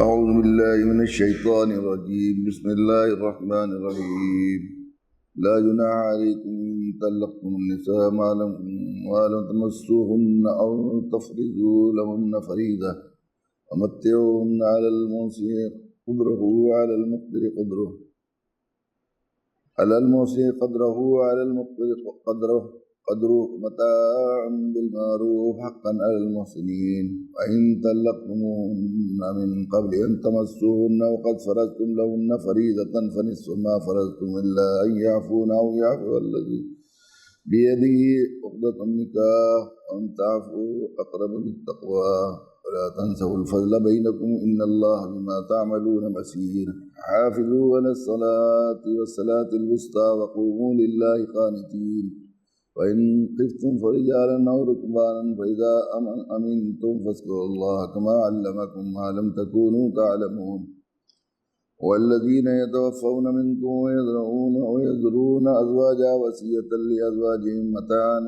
أعوذ بالله من الشيطان الرجيم. بسم الله الرحمن الرحيم. لا جناح عليكم إن طلقتم النساء ما لم تمسوهن أو تفرضوا لهن فريضة ومتعوهن على الموسع قدره وعلى المقتر قدره وعلى المقتر قدره متاعا بالمعروف حقا على المحسنين. وإن طلقتموهن من قبل أن تمسوهن وقد فرضتم لهن فريضة فنصف ما فرضتم إلا أن يعفون أو يعفو الذي بيده عقدة النكاح وأن تعفوا أقرب للتقوى ولا تنسوا الفضل بينكم إن الله بما تعملون بصير. حافظوا على الصلاة والصلاة الوسطى وقوموا لله قانتين. وإن خفتم فرجالا أو ركبانا فإذا أمنتم فاذكروا الله كما علمكم ما لم تكونوا تعلمون. والذين يتوفون منكم ويذرون أزواجا وصية لأزواجهم متاعا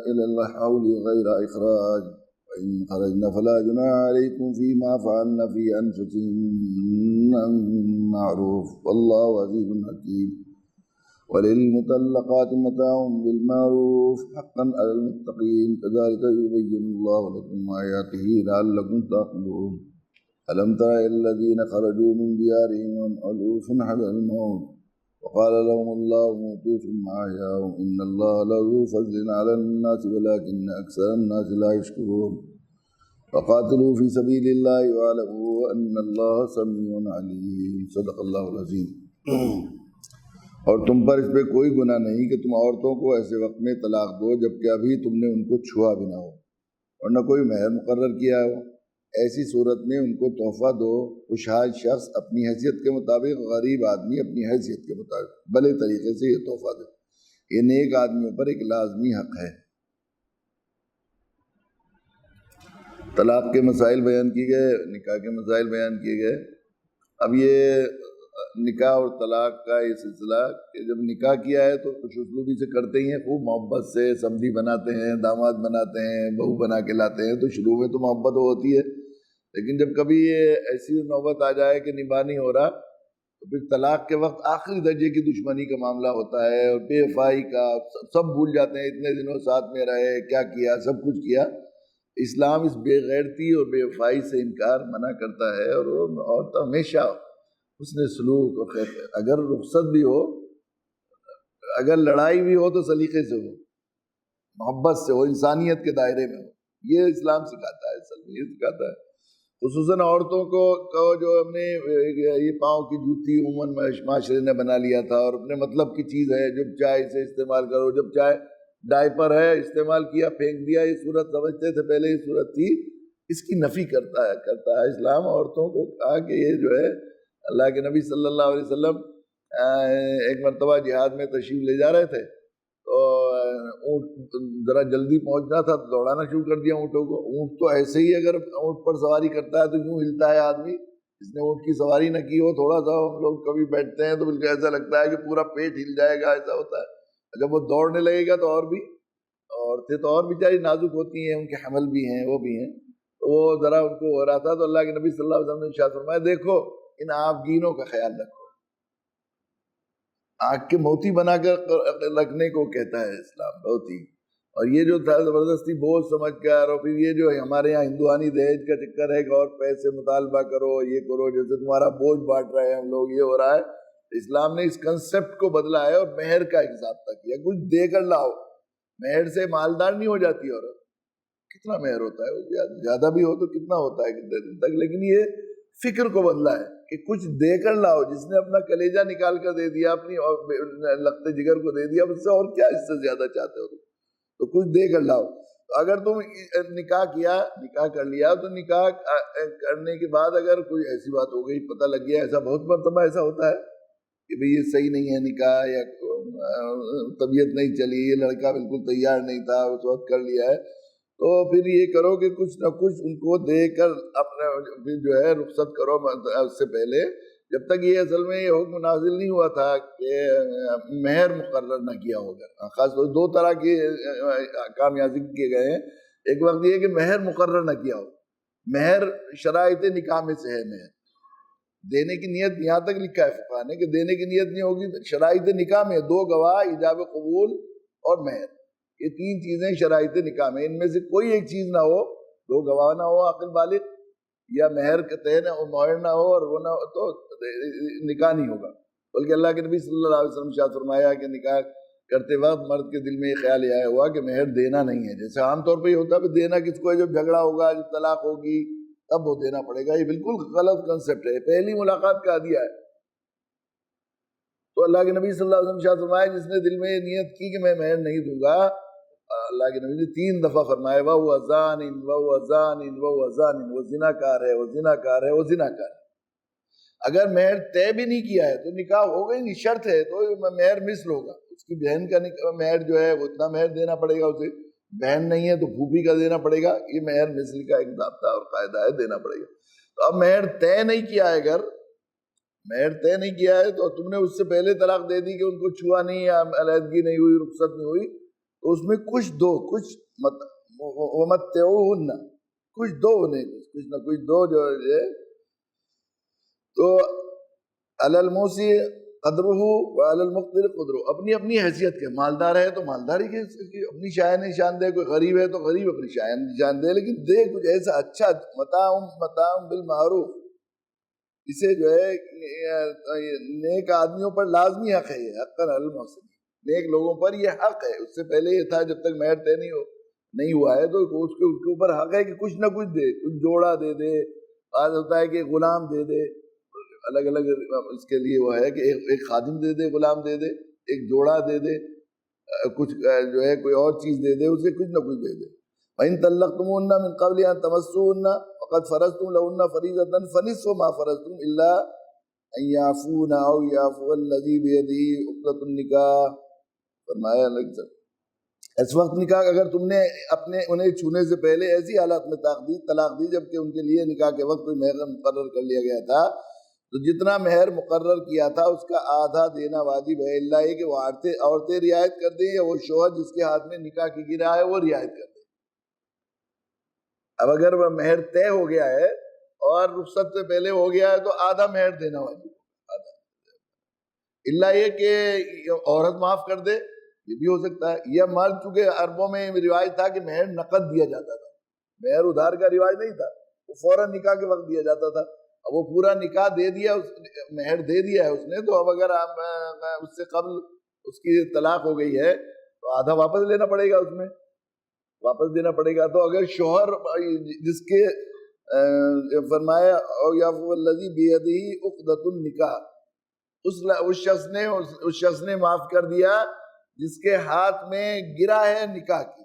إلى الحول غير إخراج. وإن خرجن فلا جناح عليكم فيما فعلن في أنفسهن معروف والله عزيز حكيم. وللمطلقات متاع بالمعروف حقا على المتقين كذلك يبين الله لكم آياته لعلكم تعقلون. ألم تر إلى الذين خرجوا من ديارهم ألوف حذر الموت وقال لهم الله موتوا ثم أحياهم إن الله لذو فضل على الناس ولكن أكثر الناس لا يشكرون. وقاتلوا في سبيل الله واعلموا أن الله سميع عليم. صدق اللہ العظیم. اور تم پر اس پہ کوئی گناہ نہیں کہ تم عورتوں کو ایسے وقت میں طلاق دو جبکہ ابھی تم نے ان کو چھوا بھی نہ ہو اور نہ کوئی مہر مقرر کیا ہو. ایسی صورت میں ان کو تحفہ دو. خوشحال شخص اپنی حیثیت کے مطابق، غریب آدمی اپنی حیثیت کے مطابق بھلے طریقے سے یہ تحفہ دے. یہ نیک آدمیوں پر ایک لازمی حق ہے. طلاق کے مسائل بیان کیے گئے، نکاح کے مسائل بیان کیے گئے. اب یہ نکاح اور طلاق کا یہ سلسلہ کہ جب نکاح کیا ہے تو خوش اسلوبی سے کرتے ہی ہیں، خوب محبت سے سمدھی بناتے ہیں، داماد بناتے ہیں، بہو بنا کے لاتے ہیں. تو شروع میں تو محبت ہوتی ہے، لیکن جب کبھی یہ ایسی نوبت آ جائے کہ نباہ نہیں ہو رہا تو پھر طلاق کے وقت آخری درجے کی دشمنی کا معاملہ ہوتا ہے اور بے وفائی کا. سب بھول جاتے ہیں، اتنے دنوں ساتھ میں رہے، کیا کیا، سب کچھ کیا. اسلام اس بے غیرتی اور بے وفائی سے انکار منع کرتا ہے. اور وہ عورت ہمیشہ اس نے سلوک اور خیر، اگر رخصت بھی ہو، اگر لڑائی بھی ہو تو سلیقے سے ہو، محبت سے ہو، انسانیت کے دائرے میں ہو. یہ اسلام سکھاتا ہے، اصل میں یہ سکھاتا ہے. خصوصاً عورتوں کو جو ہم نے یہ پاؤں کی جوتی عموماً معاشرے نے بنا لیا تھا اور اپنے مطلب کی چیز ہے، جب چاہے اسے استعمال کرو، جب چاہے ڈائپر ہے استعمال کیا پھینک دیا. یہ صورت سمجھتے تھے پہلے، یہ صورت تھی. اس کی نفی کرتا ہے اسلام. عورتوں کو کہا کہ یہ جو ہے اللہ کے نبی صلی اللہ علیہ وسلم ایک مرتبہ جہاد میں تشریف لے جا رہے تھے تو اونٹ ذرا جلدی پہنچنا تھا تو دوڑانا شروع کر دیا اونٹوں کو. اونٹ تو ایسے ہی اگر اونٹ پر سواری کرتا ہے تو یوں ہلتا ہے آدمی. جس نے اونٹ کی سواری نہ کی ہو، تھوڑا سا ہم لوگ کبھی بیٹھتے ہیں تو بالکل ایسا لگتا ہے کہ پورا پیٹ ہل جائے گا، ایسا ہوتا ہے. جب وہ دوڑنے لگے گا تو اور بھی عورتیں تو اور بیچاری نازک ہوتی ہیں، ان کے حمل بھی ہیں، وہ بھی ہیں. تو وہ ذرا ان کو ہو رہا تھا تو اللہ کے نبی صلی اللہ علیہ وسلم نے ارشاد فرمایا دیکھو ان آبگینوں کا خیال رکھو. آنکھ کے موتی بنا کر رکھنے کو کہتا ہے اسلام، موتی. اور یہ جو تھا زبردستی بوجھ سمجھ کر، اور پھر یہ جو ہمارے یہاں ہندوانی دہیج کا چکر ہے کہ اور پیسے مطالبہ کرو، یہ کرو، جیسے تمہارا بوجھ بانٹ رہے ہیں ہم لوگ، یہ ہو رہا ہے. اسلام نے اس کنسپٹ کو بدلا ہے اور مہر کا ایک ضابطہ کیا. کچھ دے کر لاؤ. مہر سے مالدار نہیں ہو جاتی عورت. کتنا مہر ہوتا ہے، زیادہ بھی ہو تو کتنا ہوتا ہے کتنے دن تک. لیکن یہ فکر کو بدلا ہے کہ کچھ دے کر لاؤ. جس نے اپنا کلیجہ نکال کر دے دیا، اپنی لخت جگر کو دے دیا، اس سے اور کیا اس سے زیادہ چاہتے ہو تم؟ تو کچھ دے کر لاؤ. اگر تم نکاح کر لیا تو نکاح کرنے کے بعد اگر کوئی ایسی بات ہو گئی، پتہ لگ گیا، ایسا بہت مرتبہ ایسا ہوتا ہے کہ بھئی یہ صحیح نہیں ہے نکاح، یا طبیعت نہیں چلی، یہ لڑکا بالکل تیار نہیں تھا، اس وقت کر لیا ہے، تو پھر یہ کرو کہ کچھ نہ کچھ ان کو دے کر اپنا پھر جو ہے رخصت کرو. اس سے پہلے جب تک یہ اصل میں یہ حکم نازل نہیں ہوا تھا کہ مہر مقرر نہ کیا ہوگا. خاص طور دو طرح کے احکام یہاں ذکر کیے گئے ہیں. ایک وقت یہ کہ مہر مقرر نہ کیا ہو. مہر شرائط نکاح میں سے ہے مہر. دینے کی نیت یہاں تک لکھا ہے فقہ نے کہ دینے کی نیت نہیں ہوگی. شرائط نکاح میں 2 گواہ، ایجاب قبول اور مہر، یہ 3 چیزیں شرائط نکاح میں. ان میں سے کوئی ایک چیز نہ ہو، 2 گواہ نہ ہو عاقل بالغ، یا مہر کا طے نہ ہو، مہر نہ ہو اور وہ نہ ہو، تو نکاح نہیں ہوگا. بلکہ اللہ کے نبی صلی اللہ علیہ وسلم شاہ فرمایا کہ نکاح کرتے وقت مرد کے دل میں یہ خیال آیا ہوا کہ مہر دینا نہیں ہے. جیسے عام طور پہ یہ ہوتا ہے دینا کس کو ہے، جب جھگڑا ہوگا، جب طلاق ہوگی تب وہ دینا پڑے گا. یہ بالکل غلط کنسپٹ ہے، پہلی ملاقات کا عادیہ ہے. تو اللہ کے نبی صلی اللہ علیہ وسلم شاہ فرمایا جس نے دل میں یہ نیت کی کہ میں مہر نہیں دوں گا، اللہ کے نبی نے 3 دفعہ فرمایا وَهُوَ زَانٍ وَهُوَ زَانٍ وَهُوَ زَانٍ، وہ زناکار ہے، وہ زناکار ہے، وہ زناکار ہے. اگر مہر طے بھی نہیں کیا ہے تو نکاح ہو گئی نہیں، شرط ہے تو مہر مثل ہوگا. اس کی بہن کا مہر جو ہے وہ اتنا مہر دینا پڑے گا اسے، بہن نہیں ہے تو پھوپھی کا دینا پڑے گا. یہ مہر مثل کا ایک ضابطہ اور قاعدہ ہے، دینا پڑے گا. تو اب مہر طے نہیں کیا ہے، اگر مہر طے نہیں کیا ہے تو تم نے اس سے پہلے طلاق دے دی کہ ان کو چھوا نہیں یا علیحدگی نہیں ہوئی، رخصت نہیں ہوئی، تو اس میں کچھ دو، کچھ ومتعوہن، کچھ دو انہیں، کچھ نہ کچھ دو جو ہے. تو علی الموسع قدرہ وعلی المقتر قدرہ، اپنی اپنی حیثیت کے، مالدار ہے تو مالداری کی اپنی شاید نشان دے، کوئی غریب ہے تو غریب اپنی شاید نشان دے، لیکن دے کچھ ایسا اچھا. متاع بالمعروف، اسے جو ہے نیک آدمیوں پر لازمی حق ہے، یہ حقاً علی المحسنین، نیک لوگوں پر یہ حق ہے. اس سے پہلے یہ تھا جب تک مہر طے نہیں ہوا ہے تو اس کے اوپر حق ہے کہ کچھ نہ کچھ دے، کچھ جوڑا دے دے، بعض ہوتا ہے کہ غلام دے دے، الگ الگ اس کے لیے وہ ہے کہ ایک خادم دے دے، غلام دے دے، ایک جوڑا دے دے، کچھ جو ہے کوئی اور چیز دے دے، اسے کچھ نہ کچھ دے دے. وَإِن طَلَّقْتُمُوهُنَّ مِن قَبْلِ أَن تَمَسُّوهُنَّ فَقَدْ فَرَضْتُمْ لَهُنَّ فَرِيضَةً فَنِصْفُ مَا فَرَضْتُمْ إِلَّا أَن يَعْفُونَ أَوْ يَعْفُوَ الَّذِي بِيَدِهِ عُقْدَةُ النِّكَاحِ. فرمایا اس وقت نکاح اگر تم نے انہیں چھونے سے پہلے ایسی حالات میں طلاق دی جبکہ ان کے لیے نکاح کے وقت کوئی مہر مقرر کر لیا گیا تھا، تو جتنا مہر مقرر کیا تھا اس کا آدھا دینا واجب ہے، اللہ یہ کہ وہ عورتیں رعایت کر دیں یا وہ شوہر جس کے ہاتھ میں نکاح کی گرا ہے وہ رعایت کر دیں. اب اگر وہ مہر طے ہو گیا ہے اور رخصت سے پہلے ہو گیا ہے تو آدھا مہر دینا واجب ہے، آدھا. اللہ یہ کہ عورت معاف کر دے، یہ بھی ہو سکتا ہے، یا مرد، چونکہ عربوں میں رواج تھا کہ مہر نقد دیا جاتا تھا، مہر ادھار کا رواج نہیں تھا، وہ فوراً نکاح کے وقت دیا جاتا تھا. اب وہ پورا نکاح دے دیا، مہر دے دیا ہے اس نے، تو اب اگر اس سے قبل اس کی طلاق ہو گئی ہے تو آدھا واپس لینا پڑے گا، اس میں واپس دینا پڑے گا. تو اگر شوہر جس کے فرمایا او یعفو الذی بیدہ عقدۃ النکاح، اس شخص نے معاف کر دیا جس کے ہاتھ میں گرا ہے نکاح کی.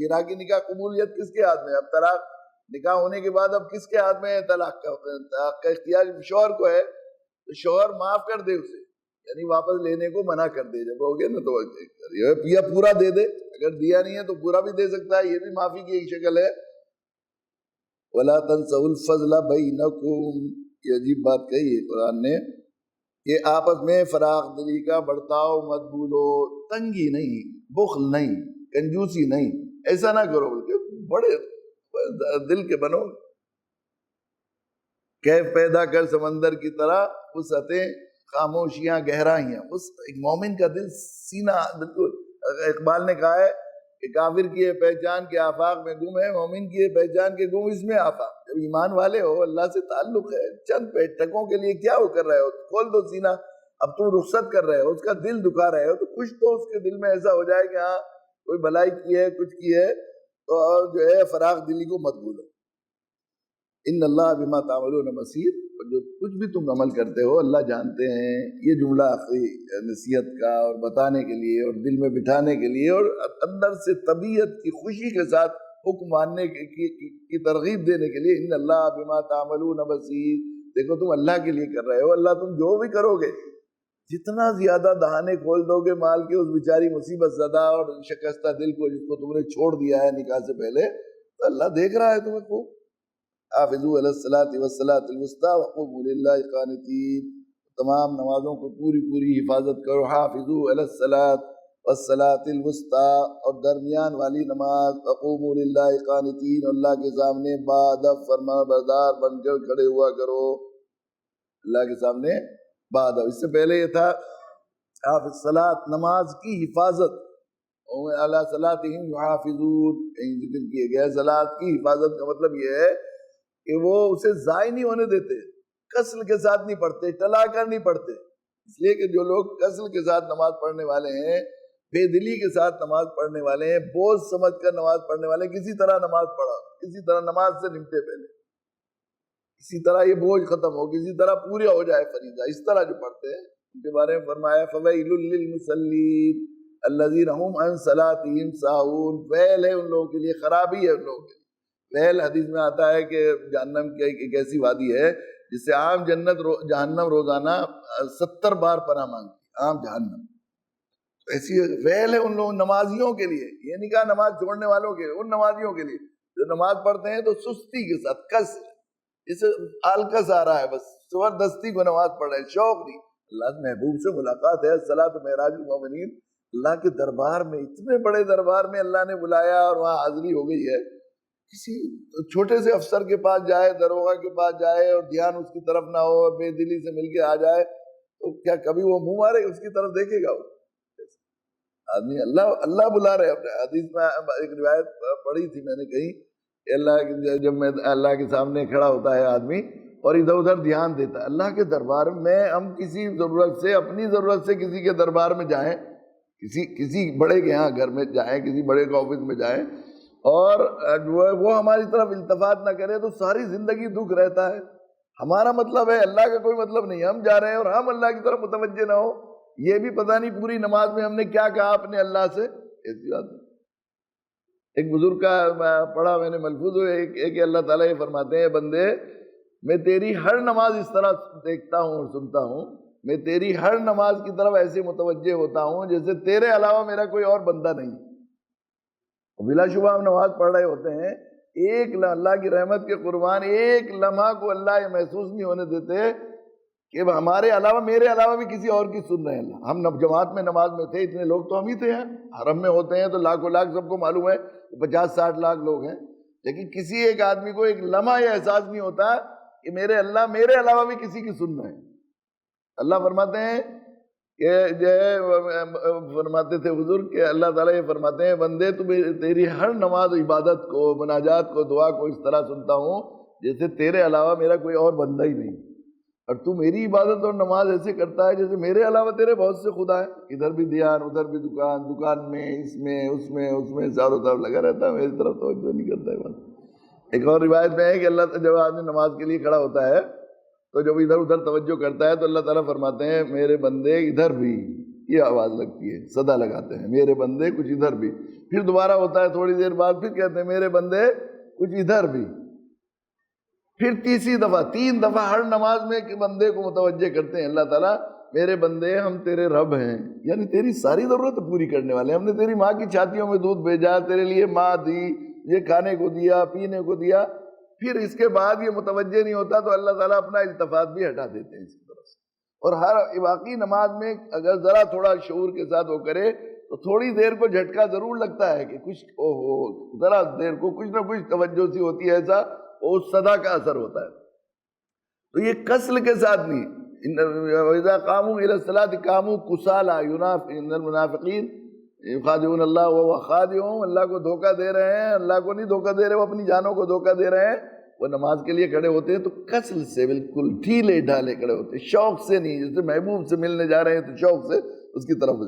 گرا کی نکاح قبولیت کس کے ہاتھ میں؟ اب طلاق نکاح ہونے کے بعد اب کس کے ہاتھ میں ہے طلاق کا اختیار؟ شوہر کو ہے، تو شوہر معاف کر دے اسے، یعنی واپس لینے کو منع کر دے. جب ہو گیا نا تو یا پورا دے دے، اگر دیا نہیں ہے تو پورا بھی دے سکتا ہے، یہ بھی معافی کی ایک شکل ہے. وَلَا تَنْسَوُا الْفَضْلَ بَيْنَكُمْ، یہ عجیب بات کہی ہے قرآن نے کہ آپس میں فراخ دلی کا برتاؤ مت بھولو، تنگی نہیں، بخل نہیں، کنجوسی نہیں، ایسا نہ کرو، بلکہ بڑے دل کے بنو. کیف پیدا کر سمندر کی طرح وسعتیں، خاموشیاں گہرائیاں. اس ایک مومن کا دل سینہ بالکل، اقبال نے کہا ہے کہ کافر کی یہ پہچان کے آفاق میں گم ہے، مومن کی یہ پہچان کے گم اس میں آفاق. جب ایمان والے ہو، اللہ سے تعلق ہے، چند ٹکوں کے لیے کیا وہ کر رہے ہو، کھول دو سینہ. اب تم رخصت کر رہے ہو، اس کا دل دکھا رہے ہو، تو کچھ تو اس کے دل میں ایسا ہو جائے کہ ہاں کوئی بھلائی کی ہے، کچھ کی ہے، تو جو ہے فراخ دلی کو مت بھولو. ان اللہ بما تعملون بصیر، جو کچھ بھی تم عمل کرتے ہو اللہ جانتے ہیں. یہ جملہ آخری نصیحت کا اور بتانے کے لیے اور دل میں بٹھانے کے لیے اور اندر سے طبیعت کی خوشی کے ساتھ حکم ماننے کی ترغیب دینے کے لیے. ان اللہ بما تعملون بصیر، دیکھو تم اللہ کے لیے کر رہے ہو، اللہ تم جو بھی کرو گے، جتنا زیادہ دہانے کھول دو گے مال کے اس بیچاری مصیبت زدہ اور شکستہ دل کو جس کو تم نے چھوڑ دیا ہے نکاح سے پہلے، تو اللہ دیکھ رہا ہے تمہیں خوب. حافظوا علی الصلاۃ والصلاۃ الوسطیٰ وقوموا للہ قانتین، تمام نمازوں کو پوری حفاظت کرو. حافظوا علی الصلاۃ والصلاۃ الوسطیٰ، اور درمیان والی نماز. وقوموا للہ قانتین، اللہ کے سامنے باادب فرما بردار بن کر کھڑے ہوا کرو. اللہ کے سامنے بعد. اس سے پہلے یہ تھا حافظ الصلاۃ، نماز کی حفاظت، علی صلاتہم یحافظون، کہیں ذکر کیا گیا ہے. صلاۃ کی حفاظت کا مطلب یہ ہے کہ وہ اسے ضائع نہیں ہونے دیتے، کسل کے ساتھ نہیں پڑھتے، ٹلا کر نہیں پڑھتے. اس لیے کہ جو لوگ کسل کے ساتھ نماز پڑھنے والے ہیں، بے دلی کے ساتھ نماز پڑھنے والے ہیں، بوجھ سمجھ کر نماز پڑھنے والے ہیں، کسی طرح نماز پڑھا، کسی طرح نماز سے نمٹے، پہلے کسی طرح یہ بوجھ ختم ہو، کسی طرح پورا ہو جائے فریضہ، اس طرح جو پڑھتے ہیں ان کے بارے میں فرمایا فویل للمصلین الذین هم عن صلاتهم ساہون. ویل ہے ان لوگوں کے لیے، خرابی ہے ان لوگوں کے لیے. ویل حدیث میں آتا ہے کہ جہنم کی ایک ایسی وادی ہے جس سے عام جہنم روزانہ 70 بار پناہ مانگتی، عام جہنم. ایسی ویل ہے ان لوگوں نمازیوں کے لیے، یہ نہیں کہا نماز چھوڑنے والوں کے، ان نمازیوں کے لیے جو نماز پڑھتے ہیں تو سستی کے ساتھ، کس اسے آلکس آ رہا ہے، بس زبردستی کو نماز پڑھ رہے ہیں، شوق نہیں. اللہ کے محبوب سے ملاقات ہے، صلاۃ معراج المومنین، اللہ کے دربار میں، اتنے بڑے دربار میں اللہ نے بلایا اور وہاں حاضری ہو گئی ہے. کسی چھوٹے سے افسر کے پاس جائے، دروغہ کے پاس جائے اور دھیان اس کی طرف نہ ہو اور بے دلی سے مل کے آ جائے تو کیا کبھی وہ منہ مارے اس کی طرف دیکھے گا؟ وہ آدمی اللہ بلا رہے. اپنے حدیث میں ایک روایت پڑھی تھی میں نے کہیں کہ اللہ جب میں اللہ کے سامنے کھڑا ہوتا ہے آدمی اور ادھر ادھر دھیان دیتا ہے اللہ کے دربار میں، ہم کسی ضرورت سے، اپنی ضرورت سے کسی کے دربار میں جائیں، کسی بڑے کے ہاں گھر میں جائیں، کسی بڑے کے آفس میں جائیں اور وہ ہماری طرف التفات نہ کرے تو ساری زندگی دکھ رہتا ہے. ہمارا مطلب ہے، اللہ کا کوئی مطلب نہیں. ہم جا رہے ہیں اور ہم اللہ کی طرف متوجہ نہ ہو، یہ بھی پتہ نہیں پوری نماز میں ہم نے کیا کہا اپنے اللہ سے. ایسی بات ہے. ایک بزرگ کا پڑھا میں نے ملفوظ ہے کہ اللہ تعالیٰ یہ فرماتے ہیں، بندے میں تیری ہر نماز اس طرح دیکھتا ہوں اور سنتا ہوں، میں تیری ہر نماز کی طرف ایسے متوجہ ہوتا ہوں جیسے تیرے علاوہ میرا کوئی اور بندہ نہیں. بلا شبہ ہم نماز پڑھ رہے ہوتے ہیں، ایک اللہ کی رحمت کے قربان ایک لمحہ کو اللہ یہ محسوس نہیں ہونے دیتے کہ ہمارے علاوہ، میرے علاوہ بھی کسی اور کی سن رہے ہیں. ہم جماعت میں نماز میں تھے، اتنے لوگ تو ہم ہی تھے. حرم میں ہوتے ہیں تو لاکھوں لاکھ، سب کو معلوم ہے 50-60 لاکھ لوگ ہیں، لیکن کسی ایک آدمی کو ایک لمحہ یہ احساس نہیں ہوتا کہ میرے اللہ میرے علاوہ بھی کسی کی سن رہے ہیں. اللہ فرماتے ہیں کہ فرماتے تھے حضور کہ اللہ تعالیٰ یہ فرماتے ہیں، بندے تیری ہر نماز عبادت کو، مناجات کو، دعا کو اس طرح سنتا ہوں جیسے تیرے علاوہ میرا کوئی اور بندہ ہی نہیں، اور تو میری عبادت اور نماز ایسے کرتا ہے جیسے میرے علاوہ تیرے بہت سے خدا ہیں. ادھر بھی دھیان، ادھر بھی دکان میں، اس میں اس میں چاروں طرف لگا رہتا ہے، میری طرف توجہ نہیں کرتا ہے. ایک اور روایت میں ہے کہ اللہ جب آدمی نماز کے لیے کھڑا ہوتا ہے تو جب ادھر ادھر توجہ کرتا ہے تو اللہ تعالیٰ فرماتے ہیں میرے بندے ادھر بھی، یہ آواز لگتی ہے، صدا لگاتے ہیں، میرے بندے کچھ ادھر بھی. پھر دوبارہ ہوتا ہے تھوڑی دیر بعد، پھر کہتے ہیں میرے بندے کچھ ادھر بھی. پھر تیسری دفعہ، 3 دفعہ ہر نماز میں کہ بندے کو متوجہ کرتے ہیں اللہ تعالیٰ، میرے بندے ہم تیرے رب ہیں، یعنی تیری ساری ضرورت پوری کرنے والے. ہم نے تیری ماں کی چھاتیوں میں دودھ بھیجا، تیرے لیے ماں دی، یہ کھانے کو دیا، پینے کو دیا. پھر اس کے بعد یہ متوجہ نہیں ہوتا تو اللہ تعالیٰ اپنا التفات بھی ہٹا دیتے ہیں اس کی طرف سے. اور ہر واقعی نماز میں اگر ذرا تھوڑا شعور کے ساتھ وہ کرے تو تھوڑی دیر کو جھٹکا ضرور لگتا ہے کہ کچھ ذرا دیر کو کچھ نہ کچھ توجہ سی ہوتی ہے، ایسا اس صدا کا اثر ہوتا ہے. تو یہ کسل کے ساتھ نہیں. وَإِذَا قَامُوا إِلَى الصَّلَاةِ قَامُوا كُسَالَىٰ إِنَّ الْمُنَافِقِينَ يُخَادِعُونَ اللَّهَ وَهُوَ خَادِعُهُمْ. اللہ کو دھوکہ دے رہے ہیں، اللہ کو نہیں دھوکہ دے رہے، وہ اپنی جانوں کو دھوکہ دے رہے ہیں. وہ نماز کے لیے کھڑے ہوتے ہیں تو کسل سے، بالکل ڈھیلے ڈھالے کھڑے ہوتے ہیں، شوق سے نہیں. جیسے محبوب سے ملنے جا رہے ہیں تو شوق سے اس کی طرف.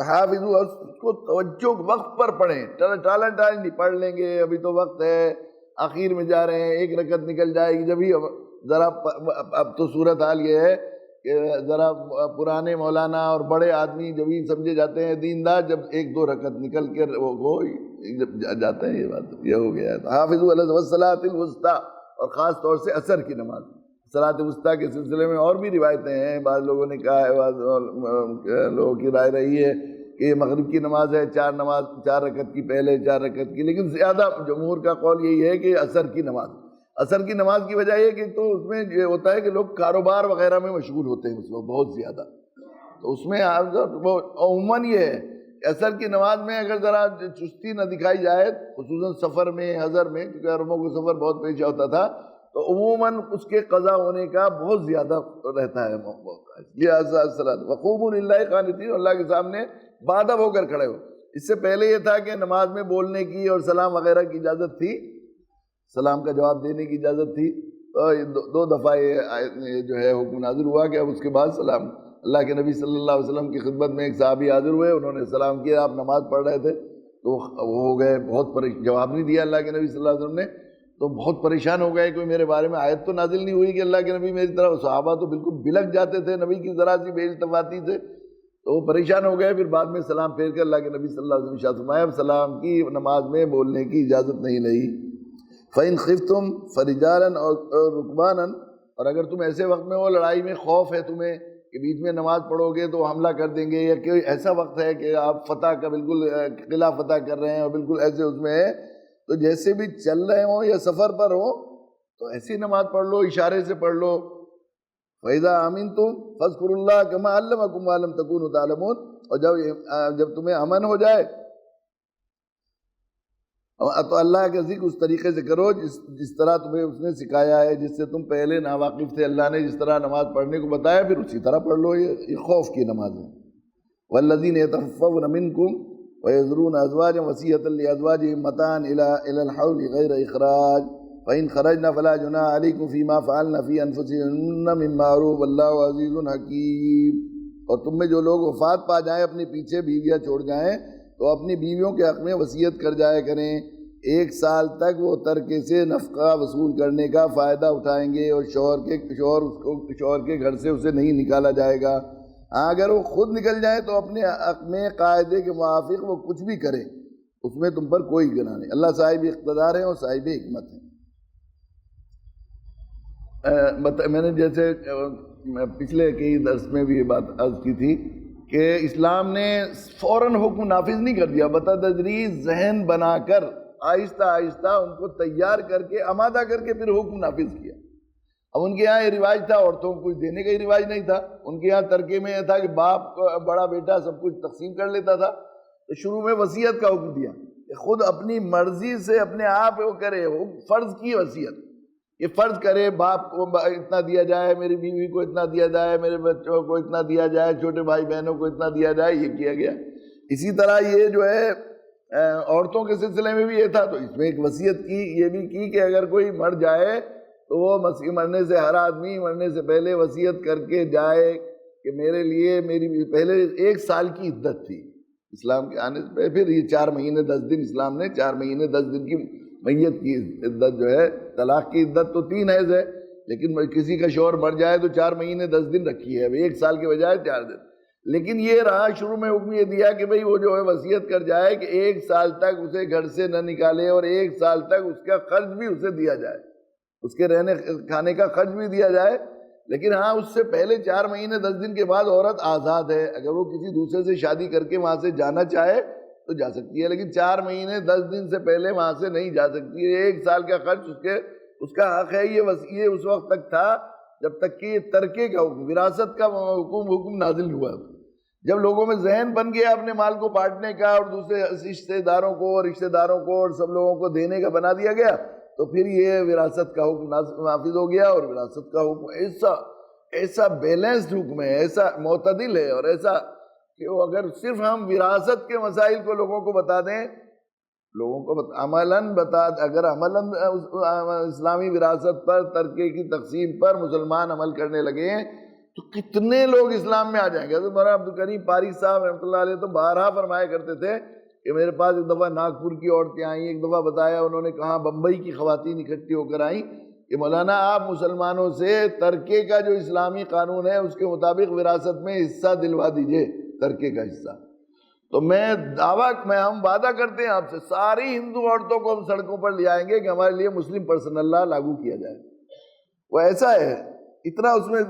حافظوا، اس کو توجہ وقت پر پڑھیں، ٹالا ٹال نہیں، پڑھ لیں گے ابھی تو وقت ہے، آخر میں جا رہے ہیں، ایک رکعت نکل جائے گی. جبھی ذرا اب تو صورتحال یہ ہے کہ ذرا پرانے مولانا اور بڑے آدمی جب ہی سمجھے جاتے ہیں دیندار، جب 1-2 رکعت نکل کے وہ جب جاتے ہیں، یہ بات یہ ہو گیا ہے. حافظوا علی الصلاۃ الوسطیٰ، اور خاص طور سے عصر کی نماز. صلاۃ وسطیٰ کے سلسلے میں اور بھی روایتیں ہیں. بعض لوگوں نے کہا ہے، بعض لوگوں کی رائے رہی ہے کہ یہ مغرب کی نماز ہے، 4 رکعت کی، پہلے 4 رکعت کی، لیکن زیادہ جمہور کا قول یہی ہے کہ عصر کی نماز. عصر کی نماز کی وجہ یہ کہ تو اس میں یہ ہوتا ہے کہ لوگ کاروبار وغیرہ میں مشغول ہوتے ہیں اس وقت بہت زیادہ، تو اس میں عموماً یہ ہے کہ عصر کی نماز میں اگر ذرا چستی نہ دکھائی جائے، خصوصاً سفر میں، حضر میں، کیونکہ عربوں کو سفر بہت پیش ہوتا تھا، تو عموماً اس کے قضا ہونے کا بہت زیادہ رہتا ہے موقع. وقوموا للہ قانتین، اللہ کے سامنے بادب ہو کر کھڑے ہو. اس سے پہلے یہ تھا کہ نماز میں بولنے کی اور سلام وغیرہ کی اجازت تھی، سلام کا جواب دینے کی اجازت تھی. دو دفعہ یہ جو ہے حکم نازل ہوا کہ اب اس کے بعد سلام. اللہ کے نبی صلی اللہ علیہ وسلم کی خدمت میں ایک صحابی حاضر ہوئے، انہوں نے سلام کیا، آپ نماز پڑھ رہے تھے تو وہ ہو گئے بہت جواب نہیں دیا اللہ کے نبی صلی اللہ علیہ وسلم نے، تو بہت پریشان ہو گئے. کوئی میرے بارے میں آیت تو نازل نہیں ہوئی کہ اللہ کے نبی میری طرف؟ صحابہ تو بالکل بلک جاتے تھے نبی کی ذرا سی بے التفاتی سے، تو وہ پریشان ہو گئے. پھر بعد میں سلام پھیر کے اللہ کے نبی صلی اللہ علیہ وسلم نے فرمایا اب سلام کی نماز میں بولنے کی اجازت نہیں رہی. فَإِنْ خِفْتُمْ فَرِجَالًا أَوْ رُكْبَانًا، اور اگر تم ایسے وقت میں ہو لڑائی میں خوف ہے تمہیں کہ بیچ میں نماز پڑھو گے تو حملہ کر دیں گے، یا کوئی ایسا وقت ہے کہ آپ فتح کا بالکل قلعہ فتح کر رہے ہیں اور بالکل ایسے اس میں ہے، تو جیسے بھی چل رہے ہوں یا سفر پر ہو تو ایسی نماز پڑھ لو، اشارے سے پڑھ لو. فَإِذَا أَمِنْتُمْ فَاذْكُرُوا اللَّهَ كَمَا عَلَّمَكُمْ مَا لَمْ تَكُونُوا تَعْلَمُونَ، اور جب تمہیں امن ہو جائے تو اللہ کا ذکر اس طریقے سے کرو جس طرح تمہیں اس نے سکھایا ہے، جس سے تم پہلے ناواقف تھے. اللہ نے جس طرح نماز پڑھنے کو بتایا پھر اسی طرح پڑھ لو. یہ خوف کی نماز ہے. وَالَّذِينَ يَتَوَفَّوْنَ مِنْكُمْ وَيَذَرُونَ أَزْوَاجًا وَصِيَّةً لِأَزْوَاجِهِمْ مَتَاعًا إِلَى الْحَوْلِ غَيْرَ إِخْرَاجٍ فَإِنْ خَرَجْنَ فَلَا جُنَاحَ عَلَيْكُمْ فِي مَا فَعَلْنَ فِي أَنفُسِهِنَّ مِن مَّعْرُوفٍ وَاللَّهُ عَزِيزٌ حَكِيمٌ. اور تم میں جو لوگ وفات پا جائیں، اپنے پیچھے بیویاں چھوڑ جائیں، تو اپنی بیویوں کے حق میں وصیت کر جایا کریں. 1 سال تک وہ ترکے سے نفقہ وصول کرنے کا فائدہ اٹھائیں گے اور شوہر کے گھر سے اسے نہیں نکالا جائے گا. اگر وہ خود نکل جائیں تو اپنے حق میں قاعدے کے موافق وہ کچھ بھی کریں، اس میں تم پر کوئی گناہ نہیں. اللہ صاحب اقتدار ہے اور صاحب حکمت ہے. میں نے جیسے پچھلے کئی درس میں بھی یہ بات عرض کی تھی کہ اسلام نے فوراً حکم نافذ نہیں کر دیا، بتدریج ذہن بنا کر آہستہ آہستہ ان کو تیار کر کے آمادہ کر کے پھر حکم نافذ کیا. اب ان کے یہاں یہ رواج تھا، عورتوں کو کچھ دینے کا ہی رواج نہیں تھا. ان کے یہاں ترکے میں یہ تھا کہ باپ بڑا بیٹا سب کچھ تقسیم کر لیتا تھا. تو شروع میں وصیت کا حکم دیا کہ خود اپنی مرضی سے اپنے آپ وہ کرے، فرض کی وصیت، یہ فرض کرے باپ کو اتنا دیا جائے، میری بیوی کو اتنا دیا جائے، میرے بچوں کو اتنا دیا جائے، چھوٹے بھائی بہنوں کو اتنا دیا جائے. یہ کیا گیا. اسی طرح یہ جو ہے عورتوں کے سلسلے میں بھی یہ تھا، تو اس میں ایک وصیت کی، یہ بھی کی کہ اگر کوئی مر جائے تو وہ مرنے سے ہر آدمی مرنے سے پہلے وصیت کر کے جائے کہ میرے لیے میری پہلے 1 سال کی عدت تھی اسلام کے آنے سے، پھر یہ 4 مہینے 10 دن، اسلام نے 4 مہینے 10 دن کی میت کی عدت جو ہے، طلاق کی عدت تو 3 حیض ہے، لیکن کسی کا شوہر مر جائے تو 4 مہینے 10 دن رکھی ہے، اب 1 سال کے بجائے 4 دن. لیکن یہ رہا شروع میں حکم یہ دیا کہ بھئی وہ جو ہے وصیت کر جائے کہ 1 سال تک اسے گھر سے نہ نکالے اور 1 سال تک اس کا خرچ بھی اسے دیا جائے، اس کے رہنے کھانے کا خرچ بھی دیا جائے. لیکن ہاں اس سے پہلے 4 مہینے 10 دن کے بعد عورت آزاد ہے، اگر وہ کسی دوسرے سے شادی کر کے وہاں سے جانا چاہے تو جا سکتی ہے، لیکن 4 مہینے 10 دن سے پہلے وہاں سے نہیں جا سکتی ہے. 1 سال کا خرچ اس کا حق ہے. یہ اس وقت تک تھا جب تک کہ یہ ترکے کا حکم، وراثت کا حکم نازل ہوا. جب لوگوں میں ذہن بن گیا اپنے مال کو بانٹنے کا اور دوسرے رشتہ داروں کو اور سب لوگوں کو دینے کا بنا دیا گیا، تو پھر یہ وراثت کا حکم نافذ ہو گیا. اور وراثت کا حکم ایسا بیلنسڈ حکم ہے، ایسا معتدل ہے، اور ایسا کہ وہ اگر صرف ہم وراثت کے مسائل کو لوگوں کو بتا دیں، اگر عملاً اسلامی وراثت پر ترکے کی تقسیم پر مسلمان عمل کرنے لگے ہیں تو کتنے لوگ اسلام میں آ جائیں گے. حضرت مولانا عبدالکریم پاری صاحب رحمۃ اللہ علیہ تو بارہا فرمایا کرتے تھے کہ میرے پاس ایک دفعہ ناگپور کی عورتیں آئیں، ایک دفعہ بتایا انہوں نے کہاں بمبئی کی خواتین اکٹھی ہو کر آئیں کہ مولانا آپ مسلمانوں سے ترکے کا جو اسلامی قانون ہے اس کے مطابق وراثت میں حصہ دلوا دیجئے، ترکے کا حصہ. تو ہم وعدہ کرتے ہیں آپ سے، ساری ہندو عورتوں کو ہم سڑکوں پر لے آئیں گے کہ ہمارے لیے مسلم پرسنل لا لاگو کیا جائے. وہ ایسا ہے، اتنا اس میں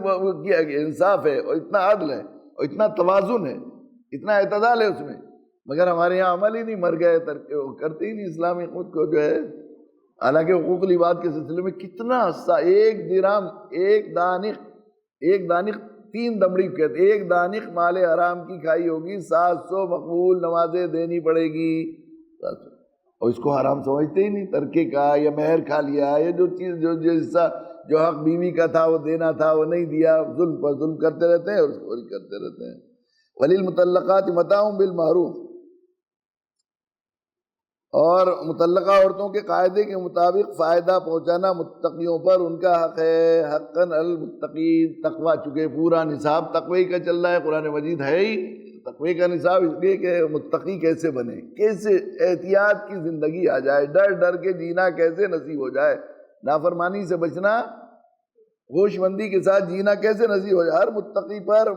کیا گیا، انصاف ہے اور اتنا عدل ہے اور اتنا توازن ہے، اتنا اعتدال ہے اس میں. مگر ہمارے یہاں عمل ہی نہیں، مر گئے، کرتے ہی نہیں اسلامی خود کو جو ہے. حالانکہ حقوق العباد کے سلسلے میں کتنا حصہ، 1 درہم، 1 دانق 3 دمڑی کہتے، 1 دانق مال حرام کی کھائی ہوگی، 700 مقبول نمازیں دینی پڑے گی. اور اس کو حرام سمجھتے ہی نہیں، ترکے کا یا مہر کھا لیا یا جو چیز جو حصہ جو حق بیوی کا تھا وہ دینا تھا وہ نہیں دیا، ظلم پر ظلم کرتے رہتے ہیں اور چوری کرتے رہتے ہیں۔ وَلِلْمُطَلَّقَاتِ مَتَاعٌ بِالْمَعْرُوفِ، اور مطلقہ عورتوں کے قاعدے کے مطابق فائدہ پہنچانا متقیوں پر ان کا حق ہے۔ حقاً المتقین، تقوی، چونکہ پورا نصاب تقوی کا چل رہا ہے، قرآن مجید ہے ہی تقوی کا نصاب، اس لیے کہ متقی کیسے بنے، کیسے احتیاط کی زندگی آ جائے، ڈر ڈر کے جینا کیسے نصیب ہو جائے، نافرمانی سے بچنا، ہوش مندی کے ساتھ جینا کیسے نصیب ہو جائے۔ ہر متقی پر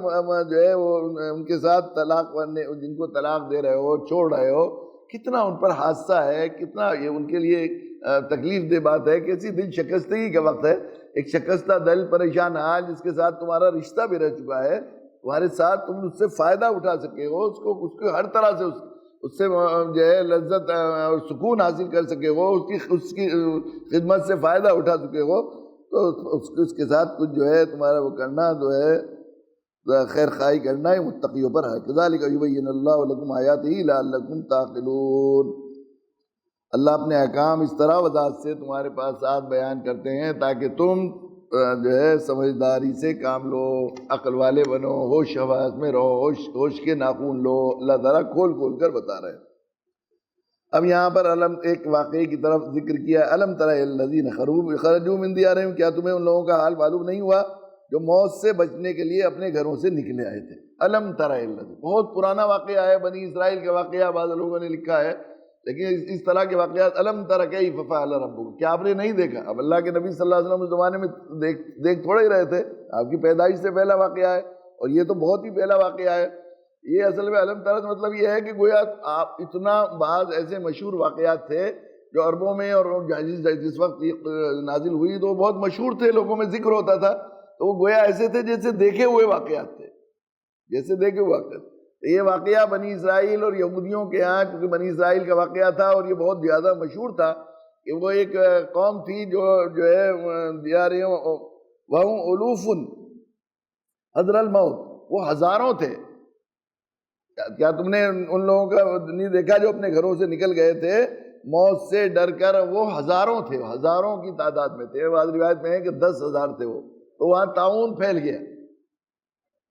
جو ہے وہ ان کے ساتھ طلاق جن کو طلاق دے رہے ہو، چھوڑ رہے ہو، کتنا ان پر حادثہ ہے، کتنا یہ ان کے لیے تکلیف دہ بات ہے، کیسی دل شکستگی کا وقت ہے۔ ایک شکستہ دل، پریشان حال جس کے ساتھ تمہارا رشتہ بھی رہ چکا ہے، تمہارے ساتھ تم اس سے فائدہ اٹھا سکے ہو، اس کو ہر طرح سے اس سے جو ہے لذت اور سکون حاصل کر سکے ہو، اس کی خدمت سے فائدہ اٹھا سکے ہو، تو اس کے ساتھ کچھ جو ہے تمہارا وہ کرنا جو ہے خیر خواہی کرنا ہے متقیوں پر ہے۔ کذالک یبین اللہ لکم آیاتہ لعلکم تعقلون، اللہ اپنے احکام اس طرح وضاحت سے تمہارے پاس ساتھ بیان کرتے ہیں تاکہ تم جو ہے سمجھداری سے کام لو، عقل والے بنو، ہوش حواس میں رہو، ہوش کے ناخون لو، اللہ تعالیٰ کھول کھول کر بتا رہے ہیں۔ اب یہاں پر ایک واقعے کی طرف ذکر کیا، الم تر الذین خرجوا من دیارہم، کیا تمہیں ان لوگوں کا حال معلوم نہیں ہوا جو موت سے بچنے کے لیے اپنے گھروں سے نکلے آئے تھے۔ الم تر الذین، بہت پرانا واقعہ ہے، بنی اسرائیل کا واقعہ بعض لوگوں نے لکھا ہے، لیکن اس طرح کے واقعات الم تر کیف فعل ربک، کیا آپ نے نہیں دیکھا؟ اب اللہ کے نبی صلی اللہ علیہ وسلم اس زمانے میں دیکھ تھوڑے ہی رہے تھے، آپ کی پیدائش سے پہلا واقعہ ہے، اور یہ تو بہت ہی پہلا واقعہ ہے۔ یہ اصل میں علم ترت مطلب یہ ہے کہ گویا آپ اتنا بعض ایسے مشہور واقعات تھے جو عربوں میں اور جس وقت نازل ہوئی تو بہت مشہور تھے، لوگوں میں ذکر ہوتا تھا، تو وہ گویا ایسے تھے جیسے دیکھے ہوئے واقعات تھے، جیسے دیکھے ہوئے واقعات۔ یہ واقعہ بنی اسرائیل اور یہودیوں کے ہاں، کیونکہ بنی اسرائیل کا واقعہ تھا اور یہ بہت زیادہ مشہور تھا کہ وہ ایک قوم تھی جو ہے دیارہم وہم الوف حذر الموت، وہ ہزاروں تھے۔ کیا تم نے ان لوگوں کا نہیں دیکھا جو اپنے گھروں سے نکل گئے تھے موت سے ڈر کر؟ وہ ہزاروں تھے، ہزاروں کی تعداد میں تھے، بعض روایت میں ہے کہ 10,000 تھے وہ۔ تو وہاں طاعون پھیل گیا،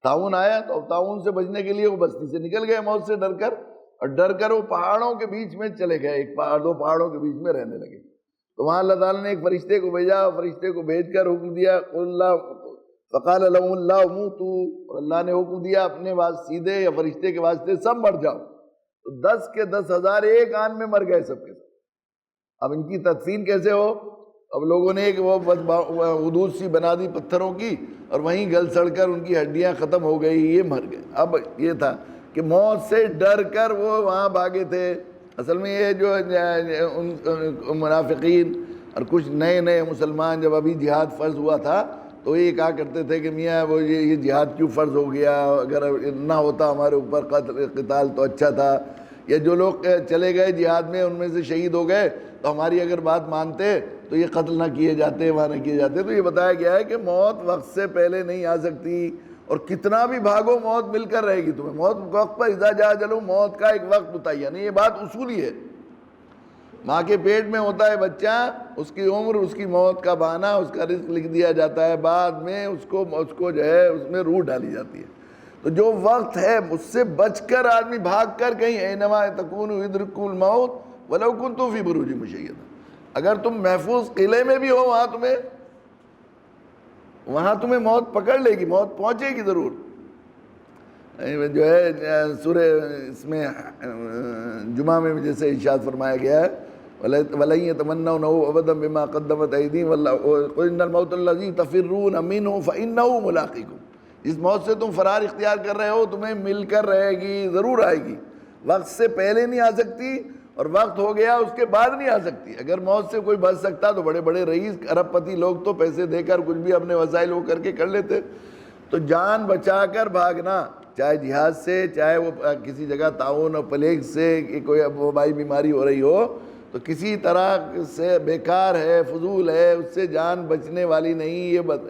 طاعون آیا تو طاعون سے بچنے کے لیے وہ بستی سے نکل گئے موت سے ڈر کر، اور ڈر کر وہ پہاڑوں کے بیچ میں چلے گئے، ایک پہاڑ دو پہاڑوں کے بیچ میں رہنے لگے۔ تو وہاں اللہ تعالیٰ نے ایک فرشتے کو بھیجا، فرشتے کو بھیج کر حکم دیا فقال لهم اللہ موتوا، اور اللہ نے حکم دیا اپنے سیدھے یا فرشتے کے واسطے سب مر جاؤ۔ تو 10 کے 10,000 ایک آن میں مر گئے سب کے سب۔ اب ان کی تدفین کیسے ہو؟ اب لوگوں نے ایک وہ حدود سی بنا دی پتھروں کی، اور وہیں گل سڑ کر ان کی ہڈیاں ختم ہو گئی، یہ مر گئے۔ اب یہ تھا کہ موت سے ڈر کر وہ وہاں بھاگے تھے۔ اصل میں یہ جو منافقین اور کچھ نئے مسلمان جب ابھی جہاد فرض ہوا تھا تو یہ کہا کرتے تھے کہ میاں وہ یہ جہاد کیوں فرض ہو گیا، اگر نہ ہوتا ہمارے اوپر قتال تو اچھا تھا، یا جو لوگ چلے گئے جہاد میں ان میں سے شہید ہو گئے تو ہماری اگر بات مانتے تو یہ قتل نہ کیے جاتے، وہاں نہ کیے جاتے۔ تو یہ بتایا گیا ہے کہ موت وقت سے پہلے نہیں آ سکتی، اور کتنا بھی بھاگو موت مل کر رہے گی تمہیں۔ موت وقت پر اذا جاء اجلہ، موت کا ایک وقت متعین ہے، یہ بات اصولی ہے۔ ماں کے پیٹ میں ہوتا ہے بچہ، اس کی عمر، اس کی موت کا بہانہ، اس کا رزق لکھ دیا جاتا ہے، بعد میں اس کو جو ہے اس میں روح ڈالی جاتی ہے۔ تو جو وقت ہے اس سے بچ کر آدمی بھاگ کر کہیں اینما تکونوا یدرککم الموت ولو کنتم فی بروج مشیدہ، اگر تم محفوظ قلعے میں بھی ہو وہاں تمہیں موت پکڑ لے گی، موت پہنچے گی ضرور۔ جو ہے سورہ اس میں جمعہ میں جیسے ارشاد فرمایا گیا ہے وَلَن يَتَمَنَّوْنَهُ أَبَدًا بِمَا قَدَّمَتْ أَيْدِيهِمْ قُلْ إِنَّ الْمَوْتَ الَّذِي تَفِرُّونَ مِنْهُ فَإِنَّهُ مُلَاقِيكُمْ، جس موت سے تم فرار اختیار کر رہے ہو تمہیں مل کر رہے گی، ضرور آئے گی۔ وقت سے پہلے نہیں آ سکتی، اور وقت ہو گیا اس کے بعد نہیں آ سکتی۔ اگر موت سے کوئی بچ سکتا تو بڑے بڑے رئیس ارب پتی لوگ تو پیسے دے کر کچھ بھی اپنے وسائل وہ کر کے کر لیتے۔ تو جان بچا کر بھاگنا، چاہے جہاد سے، چاہے وہ کسی جگہ تعاون اور پلیگ سے کہ کوئی وبائی بیماری ہو رہی ہو، تو کسی طرح سے بیکار ہے، فضول ہے، اس سے جان بچنے والی نہیں۔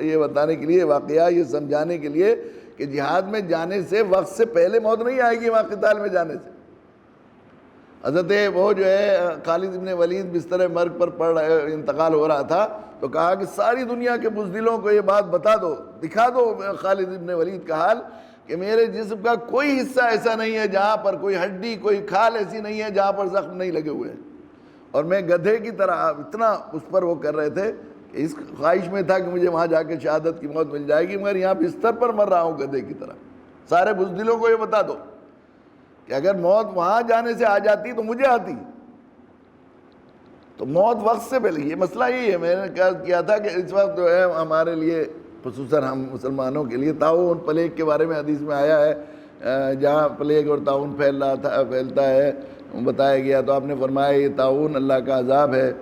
یہ بتانے کے لیے واقعہ، یہ سمجھانے کے لیے کہ جہاد میں جانے سے وقت سے پہلے موت نہیں آئے گی، وہاں قتال میں جانے سے۔ حضرت وہ جو ہے خالد ابن ولید بستر مرگ پر پڑ رہے انتقال ہو رہا تھا تو کہا کہ ساری دنیا کے بزدلوں کو یہ بات بتا دو، دکھا دو خالد ابن ولید کا حال کہ میرے جسم کا کوئی حصہ ایسا نہیں ہے جہاں پر کوئی ہڈی کوئی کھال ایسی نہیں ہے جہاں پر زخم نہیں لگے ہوئے ہیں، اور میں گدھے کی طرح اتنا اس پر وہ کر رہے تھے کہ اس خواہش میں تھا کہ مجھے وہاں جا کے شہادت کی موت مل جائے گی، مگر یہاں بستر پر مر رہا ہوں گدھے کی طرح، سارے بزدلوں کو یہ بتا دو کہ اگر موت وہاں جانے سے آ جاتی تو مجھے آتی، تو موت وقت سے پہلے، یہ مسئلہ یہی ہے۔ میں نے کیا تھا کہ اس وقت جو ہے ہمارے لیے خصوصاً ہم مسلمانوں کے لیے طاعون پلیگ کے بارے میں حدیث میں آیا ہے، جہاں پلیگ اور طاعون پھیلتا ہے بتایا گیا، تو آپ نے فرمایا یہ طاعون اللہ کا عذاب ہے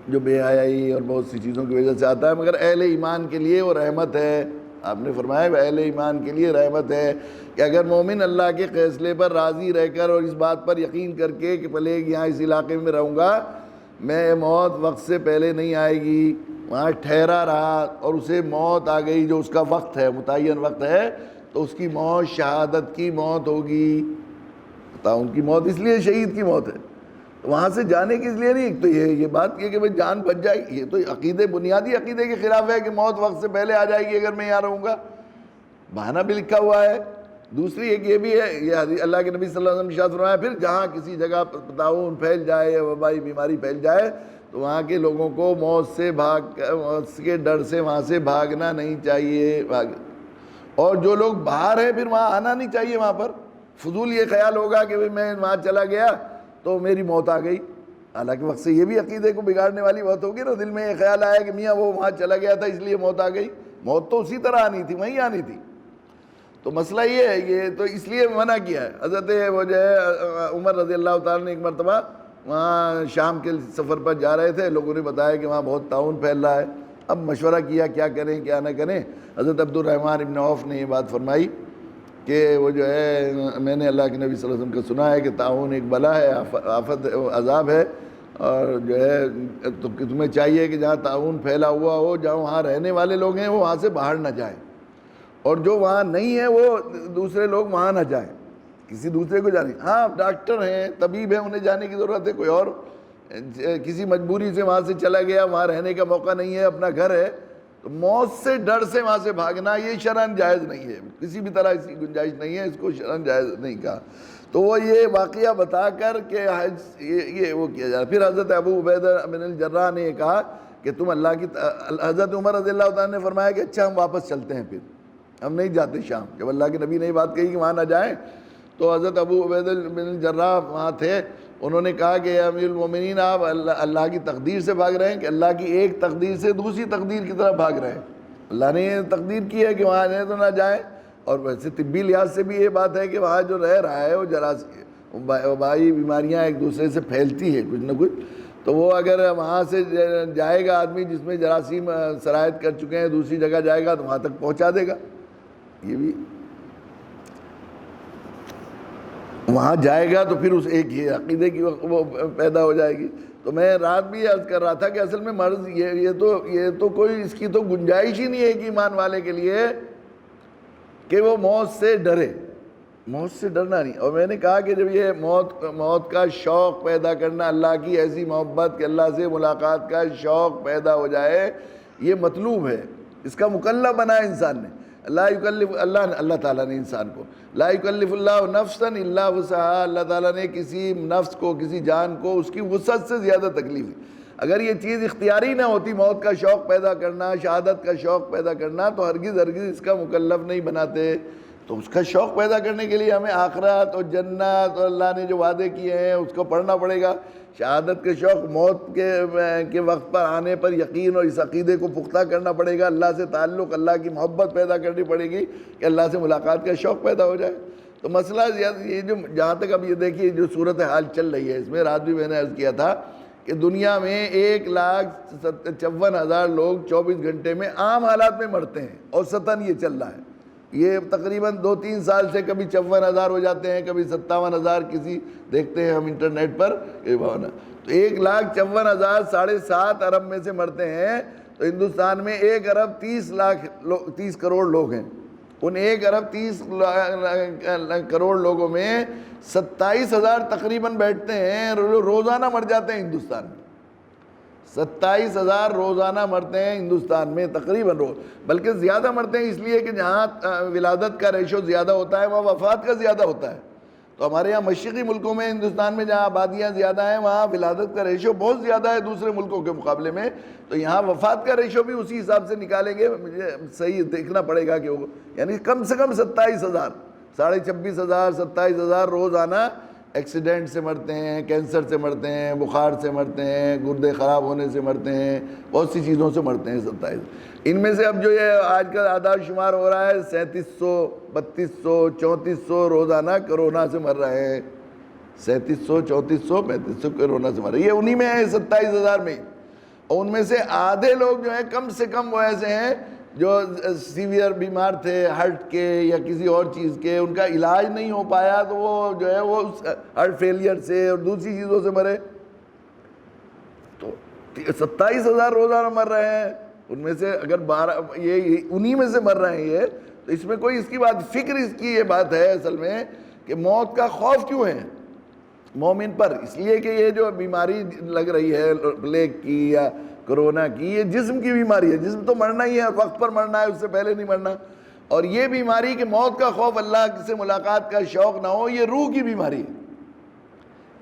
جو بے حیائی اور بہت سی چیزوں کی وجہ سے آتا ہے، مگر اہل ایمان کے لیے وہ رحمت ہے۔ آپ نے فرمایا اہل ایمان کے لیے رحمت ہے کہ اگر مومن اللہ کے فیصلے پر راضی رہ کر اور اس بات پر یقین کر کے کہ پلیگ یہاں اس علاقے میں رہوں گا، میں موت وقت سے پہلے نہیں آئے گی، وہاں ٹھہرا رہا اور اسے موت آ گئی جو اس کا وقت ہے، متعین وقت ہے، تو اس کی موت شہادت کی موت ہوگی۔ ان کی موت اس لیے شہید کی موت ہے، وہاں سے جانے کی اس لیے نہیں، تو یہ بات یہ کہ بھئی جان بچ جائے گی، یہ تو عقیدے بنیادی عقیدے کے خلاف ہے کہ موت وقت سے پہلے آ جائے گی اگر میں یہاں رہوں گا، بہانہ بھی لکھا ہوا ہے۔ دوسری ایک یہ بھی ہے، یہ حدیث اللہ کے نبی صلی اللہ علیہ وسلم نے ارشاد فرمایا پھر جہاں کسی جگہ طاعون پھیل جائے یا وبائی بیماری پھیل جائے تو وہاں کے لوگوں کو موت کے ڈر سے وہاں سے بھاگنا نہیں چاہیے، اور جو لوگ باہر ہیں پھر وہاں آنا نہیں چاہیے۔ وہاں پر فضول یہ خیال ہوگا کہ میں وہاں چلا گیا تو میری موت آ گئی، حالانکہ وقت سے یہ بھی عقیدے کو بگاڑنے والی بات ہوگی نا، دل میں یہ خیال آیا کہ میاں وہ وہاں چلا گیا تھا اس لیے موت آ گئی، موت تو اسی طرح آنی تھی، وہیں آنی تھی۔ تو مسئلہ یہ ہے، یہ تو اس لیے منع کیا ہے۔ حضرت وہ جو ہے عمر رضی اللہ تعالیٰ نے ایک مرتبہ وہاں شام کے سفر پر جا رہے تھے، لوگوں نے بتایا کہ وہاں بہت طاعون پھیل رہا ہے، اب مشورہ کیا کیا کریں کیا نہ کریں۔ حضرت عبد الرحمن ابن عوف نے یہ بات فرمائی کہ وہ جو ہے میں نے اللہ کے نبی صلی اللہ علیہ وسلم کا سنا ہے کہ طاعون ایک بلا ہے، آفت عذاب ہے، اور جو ہے تو تمہیں چاہیے کہ جہاں طاعون پھیلا ہوا ہو، جہاں وہاں رہنے والے لوگ ہیں وہ وہاں سے باہر نہ جائیں، اور جو وہاں نہیں ہے وہ دوسرے لوگ وہاں نہ جائیں، کسی دوسرے کو جانے۔ ہاں ڈاکٹر ہیں، طبیب ہیں، انہیں جانے کی ضرورت ہے، کوئی اور کسی مجبوری سے وہاں سے چلا گیا، وہاں رہنے کا موقع نہیں ہے، اپنا گھر ہے، تو موت سے ڈر سے وہاں سے بھاگنا یہ شرعاً جائز نہیں ہے، کسی بھی طرح اس کی گنجائش نہیں ہے، اس کو شرعاً جائز نہیں کہا۔ تو وہ یہ واقعہ بتا کر کہ یہ وہ کیا جائے۔ پھر حضرت ابو عبیدہ بن الجراح نے یہ کہا کہ تم اللہ کی، حضرت عمر رضی اللہ تعالیٰ نے فرمایا کہ اچھا ہم واپس چلتے ہیں، پھر ہم نہیں جاتے شام۔ جب اللہ کے نبی نے یہ بات کہی کہ وہاں نہ جائیں تو حضرت ابو عبیدہ بن الجراح وہاں تھے، انہوں نے کہا کہ امیر المومنین آپ اللہ کی تقدیر سے بھاگ رہے ہیں کہ اللہ کی ایک تقدیر سے دوسری تقدیر کی طرف بھاگ رہے ہیں؟ اللہ نے یہ تقدیر کی ہے کہ وہاں جائیں تو نہ جائیں، اور ویسے طبی لحاظ سے بھی یہ بات ہے کہ وہاں جو رہ رہا ہے وہ وبائی بیماریاں ایک دوسرے سے پھیلتی ہے کچھ نہ کچھ، تو وہ اگر وہاں سے جائے گا آدمی جس میں جراثیم سرایت کر چکے ہیں، دوسری جگہ جائے گا تو وہاں تک پہنچا دے گا، یہ بھی وہاں جائے گا تو پھر اس ایک ہی عقیدے کی وہ پیدا ہو جائے گی۔ تو میں رات بھی عرض کر رہا تھا کہ اصل میں مرض یہ تو کوئی اس کی تو گنجائش ہی نہیں ہے ایک ایمان والے کے لیے کہ وہ موت سے ڈرے، موت سے ڈرنا نہیں۔ اور میں نے کہا کہ جب یہ موت کا شوق پیدا کرنا، اللہ کی ایسی محبت کہ اللہ سے ملاقات کا شوق پیدا ہو جائے، یہ مطلوب ہے، اس کا مکلف بنایا انسان نے۔ اللہ تعالیٰ نے انسان کو لا یکلف اللہ نفسا الا وسعها، اللہ تعالیٰ نے کسی نفس کو، کسی جان کو اس کی وسعت سے زیادہ تکلیف دی۔ اگر یہ چیز اختیاری نہ ہوتی، موت کا شوق پیدا کرنا، شہادت کا شوق پیدا کرنا، تو ہرگز اس کا مکلف نہیں بناتے۔ تو اس کا شوق پیدا کرنے کے لیے ہمیں آخرت اور جنت اور اللہ نے جو وعدے کیے ہیں اس کو پڑھنا پڑے گا۔ شہادت کے شوق، موت کے وقت پر آنے پر یقین اور اس عقیدے کو پختہ کرنا پڑے گا، اللہ سے تعلق، اللہ کی محبت پیدا کرنی پڑے گی کہ اللہ سے ملاقات کا شوق پیدا ہو جائے۔ تو مسئلہ یہ جو جہاں تک اب یہ دیکھیے جو صورتحال چل رہی ہے، اس میں رات بھی میں نے عرض کیا تھا کہ دنیا میں 1,54,000 لوگ 24 گھنٹے میں عام حالات میں مرتے ہیں، اوسطاً یہ چل رہا ہے۔ یہ تقریباً 2-3 سال سے کبھی 54,000 ہو جاتے ہیں، کبھی 57,000، کسی دیکھتے ہیں ہم انٹرنیٹ پر، تو 1,54,000 7.5 ارب میں سے مرتے ہیں۔ تو ہندوستان میں 1 ارب 30 کروڑ لوگ ہیں، ان 1 ارب 30 کروڑ لوگوں میں 27,000 تقریباً بیٹھتے ہیں، روزانہ مر جاتے ہیں ہندوستان میں. 27,000 روزانہ مرتے ہیں ہندوستان میں تقریباً بلکہ زیادہ مرتے ہیں اس لیے کہ جہاں ولادت کا ریشو زیادہ ہوتا ہے وہاں وفات کا زیادہ ہوتا ہے. تو ہمارے یہاں مشرقی ملکوں میں، ہندوستان میں جہاں آبادیاں زیادہ ہیں وہاں ولادت کا ریشو بہت زیادہ ہے دوسرے ملکوں کے مقابلے میں. تو یہاں وفات کا ریشو بھی اسی حساب سے نکالیں گے. مجھے صحیح دیکھنا پڑے گا کہ وہ یعنی کم سے کم 27,000، 26,500 27,000 روزانہ ایکسیڈنٹ سے مرتے ہیں، کینسر سے مرتے ہیں، بخار سے مرتے ہیں، گردے خراب ہونے سے مرتے ہیں، بہت سی چیزوں سے مرتے ہیں 27. ان میں سے اب جو یہ آج کل اعداد شمار ہو رہا ہے 3700 3200 3400 روزانہ کرونا سے مر رہے ہیں. 3700 3400 3500 کرونا سے مر رہے ہیں. یہ انہی میں ہے 27,000 میں. اور ان میں سے آدھے لوگ جو ہیں کم سے کم وہ ایسے ہیں جو سیویئر بیمار تھے ہارٹ کے یا کسی اور چیز کے، ان کا علاج نہیں ہو پایا تو وہ جو ہے وہ ہارٹ فیلئر سے اور دوسری چیزوں سے مرے. تو 27,000 روزانہ مر رہے ہیں. ان میں سے اگر 12 یہ انہی میں سے مر رہے ہیں یہ، تو اس میں کوئی اس کی بات فکر اس کی یہ بات ہے اصل میں کہ موت کا خوف کیوں ہے مومن پر؟ اس لیے کہ یہ جو بیماری لگ رہی ہے پلیگ کی یا کرونا کی، یہ جسم کی بیماری ہے. جسم تو مرنا ہی ہے، وقت پر مرنا ہے، اس سے پہلے نہیں مرنا. اور یہ بیماری کہ موت کا خوف، اللہ سے ملاقات کا شوق نہ ہو، یہ روح کی بیماری ہے.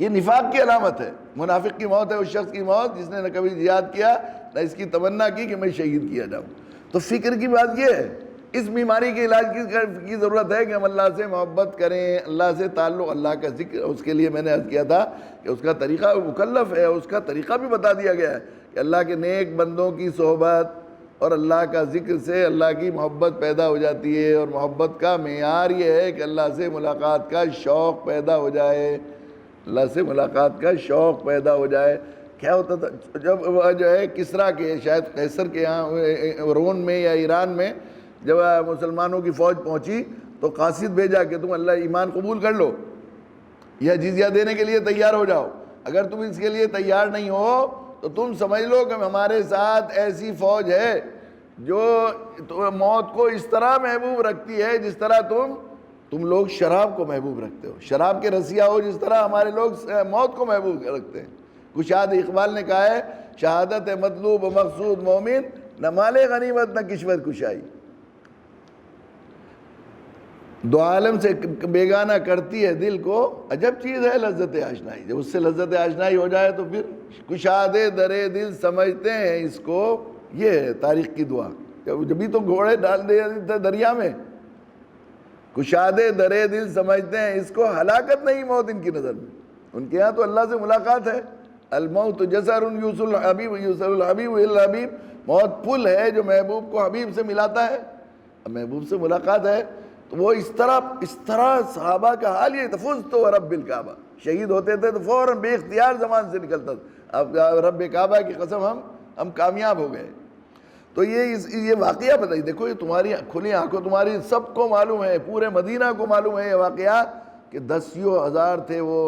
یہ نفاق کی علامت ہے. منافق کی موت ہے اس شخص کی موت جس نے نہ کبھی جہاد کیا نہ اس کی تمنا کی کہ میں شہید کیا جاؤں. تو فکر کی بات یہ ہے. اس بیماری کے علاج کی ضرورت ہے کہ ہم اللہ سے محبت کریں، اللہ سے تعلق، اللہ کا ذکر. اس کے لیے میں نے عرض کیا تھا کہ اس کا طریقہ مکلف ہے، اس کا طریقہ بھی بتا دیا گیا ہے کہ اللہ کے نیک بندوں کی صحبت اور اللہ کا ذکر سے اللہ کی محبت پیدا ہو جاتی ہے. اور محبت کا معیار یہ ہے کہ اللہ سے ملاقات کا شوق پیدا ہو جائے. اللہ سے ملاقات کا شوق پیدا ہو جائے. کیا ہوتا تھا جب جو ہے کسریٰ کے، شاید قیصر کے یہاں روم میں یا ایران میں جب مسلمانوں کی فوج پہنچی تو قاصد بھیجا کہ تم اللہ ایمان قبول کر لو یا جزیہ دینے کے لیے تیار ہو جاؤ. اگر تم اس کے لیے تیار نہیں ہو تو تم سمجھ لو کہ ہمارے ساتھ ایسی فوج ہے جو موت کو اس طرح محبوب رکھتی ہے جس طرح تم لوگ شراب کو محبوب رکھتے ہو. شراب کے رسیا ہو جس طرح ہمارے لوگ موت کو محبوب رکھتے ہیں. کشاد اقبال نے کہا ہے شہادت مطلوب و مقصود مومن، نہ مال غنیمت نہ کشور کشائی. دو عالم سے بیگانہ کرتی ہے دل کو، عجب چیز ہے لذت آشنائی. جب اس سے لذت آشنائی ہو جائے تو پھر کشاد درے دل سمجھتے ہیں اس کو. یہ ہے تاریخ کی دعا. جبھی تو گھوڑے ڈال دے تھے دریا میں. کشاد درے دل سمجھتے ہیں اس کو، ہلاکت نہیں موت ان کی نظر میں. ان کے ہاں تو اللہ سے ملاقات ہے. الموت جسر یوصل الحبیب یوصل الحبیب الحبیب. موت پل ہے جو محبوب کو حبیب سے ملاتا ہے. اب محبوب سے ملاقات ہے تو وہ اس طرح صحابہ کا حال یہ فزت ورب الکعبہ. شہید ہوتے تھے تو فوراً بے اختیار زبان سے نکلتا تھا اب رب کعبہ کی قسم ہم کامیاب ہو گئے. تو یہ واقعہ بتائیے. دیکھو یہ تمہاری کھلی آنکھوں تمہاری سب کو معلوم ہے، پورے مدینہ کو معلوم ہے یہ واقعہ کہ 10,000 تھے وہ،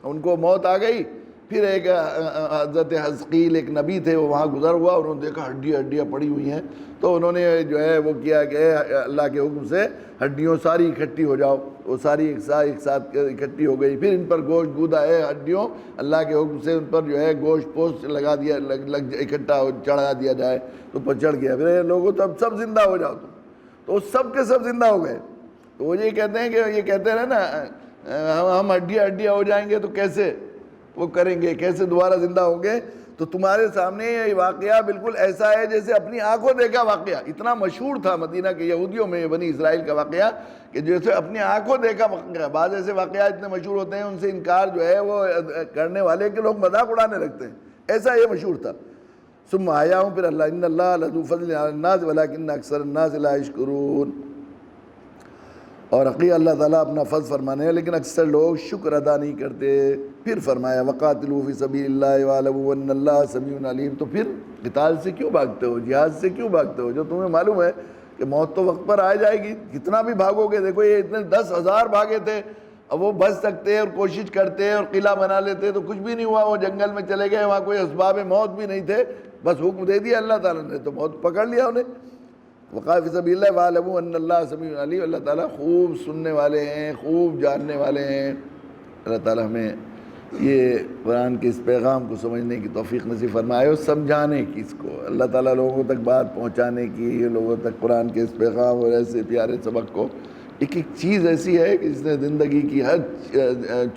ان کو موت آ گئی. پھر ایک حضرت حزقیل ایک نبی تھے، وہ وہاں گزر ہوا، انہوں نے دیکھا ہڈیاں پڑی ہوئی ہیں تو انہوں نے جو ہے وہ کیا کہ اللہ کے حکم سے ہڈیوں ساری اکٹھی ہو جاؤ. وہ ساری ایک ساتھ اکٹھی ہو گئی. پھر ان پر گوشت گودا ہے ہڈیوں، اللہ کے حکم سے ان پر جو ہے گوشت پوشت لگا دیا اکٹھا چڑھا دیا جائے تو پر چڑھ گیا. پھر لوگوں تو اب سب زندہ ہو جاؤ تو سب کے سب زندہ ہو گئے. تو وہ یہ کہتے ہیں کہ یہ کہتے ہیں نا ہم ہڈیاں ہو جائیں گے تو کیسے وہ کریں گے، کیسے دوبارہ زندہ ہوں گے. تو تمہارے سامنے یہ واقعہ بالکل ایسا ہے جیسے اپنی آنکھوں دیکھا واقعہ. اتنا مشہور تھا مدینہ کے یہودیوں میں بنی اسرائیل کا واقعہ کہ جیسے اپنی آنکھوں دیکھا واقعہ. بعض ایسے واقعات اتنے مشہور ہوتے ہیں ان سے انکار جو ہے وہ کرنے والے کے لوگ مذاق اڑانے لگتے ہیں. ایسا یہ مشہور تھا. ثم آیا ہوں پھر اللہ ان اللہ لذو فضل علی الناس ولکن اکثر الناس لا یشکرون. اور حقیقت اللہ تعالیٰ اپنا فضل فرمانے ہے لیکن اکثر لوگ شکر ادا نہیں کرتے. پھر فرمایا وقاتلوا فی سبیل اللہ واعلموا ان اللہ سمیع علیم. تو پھر قتال سے کیوں بھاگتے ہو، جہاد سے کیوں بھاگتے ہو، جو تمہیں معلوم ہے کہ موت تو وقت پر آ جائے گی. کتنا بھی بھاگو گے. دیکھو یہ اتنے 10,000 بھاگے تھے، اب وہ بچ سکتے اور کوشش کرتے اور قلعہ بنا لیتے تو کچھ بھی نہیں ہوا. وہ جنگل میں چلے گئے، وہاں کوئی اسباب موت بھی نہیں تھے، بس حکم دے دیا اللہ تعالیٰ نے تو موت پکڑ لیا انہیں. وقال فی سبیل اللہ وَاعْلَمُوا أَنَّ اللَّهَ سَمِيعٌ عَلِيمٌ. اللہ تعالیٰ خوب سننے والے ہیں، خوب جاننے والے ہیں. اللہ تعالیٰ ہمیں یہ قرآن کے اس پیغام کو سمجھنے کی توفیق نصیب فرمائے اور سمجھانے کی اس کو. اللہ تعالیٰ لوگوں تک بات پہنچانے کی، لوگوں تک قرآن کے اس پیغام اور ایسے پیارے سبق کو. ایک ایک چیز ایسی ہے کہ جس نے زندگی کی ہر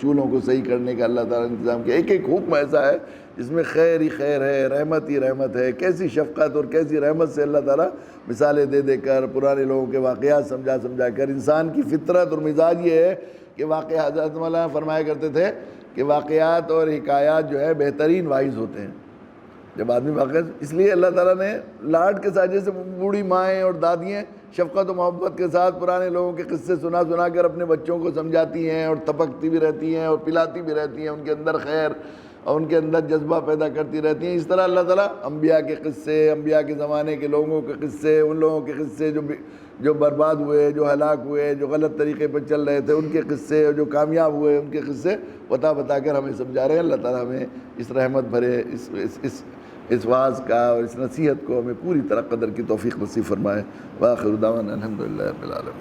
چولوں کو صحیح کرنے کا اللہ تعالیٰ نے انتظام کیا. ایک ایک حکم ایسا ہے جس میں خیر ہی خیر ہے، رحمت ہی رحمت ہے. کیسی شفقت اور کیسی رحمت سے اللہ تعالیٰ مثالیں دے دے کر، پرانے لوگوں کے واقعات سمجھا کر. انسان کی فطرت اور مزاج یہ ہے کہ واقعات، حضرت مولانا فرمایا کرتے تھے کہ واقعات اور حکایات جو ہے بہترین واعظ ہوتے ہیں. جب آدمی واقعات، اس لیے اللہ تعالیٰ نے لاڈ کے ساتھ، جیسے بوڑھی مائیں اور دادیاں شفقت و محبت کے ساتھ پرانے لوگوں کے قصے سنا کر اپنے بچوں کو سمجھاتی ہیں اور تپکتی بھی رہتی ہیں اور پلاتی بھی رہتی ہیں، ان کے اندر خیر اور ان کے اندر جذبہ پیدا کرتی رہتی ہیں. اس طرح اللہ تعالیٰ انبیاء کے قصے، انبیاء کے زمانے کے لوگوں کے قصے، ان لوگوں کے قصے جو برباد ہوئے، جو ہلاک ہوئے، جو غلط طریقے پر چل رہے تھے، ان کے قصے، اور جو کامیاب ہوئے ان کے قصے بتا کر ہمیں سمجھا رہے ہیں. اللہ تعالیٰ ہمیں اس رحمت بھرے اس واعظ کا اور اس نصیحت کو ہمیں پوری طرح قدر کی توفیق نصیب فرمائے. وآخر دعوانا الحمدللہ رب العالمین.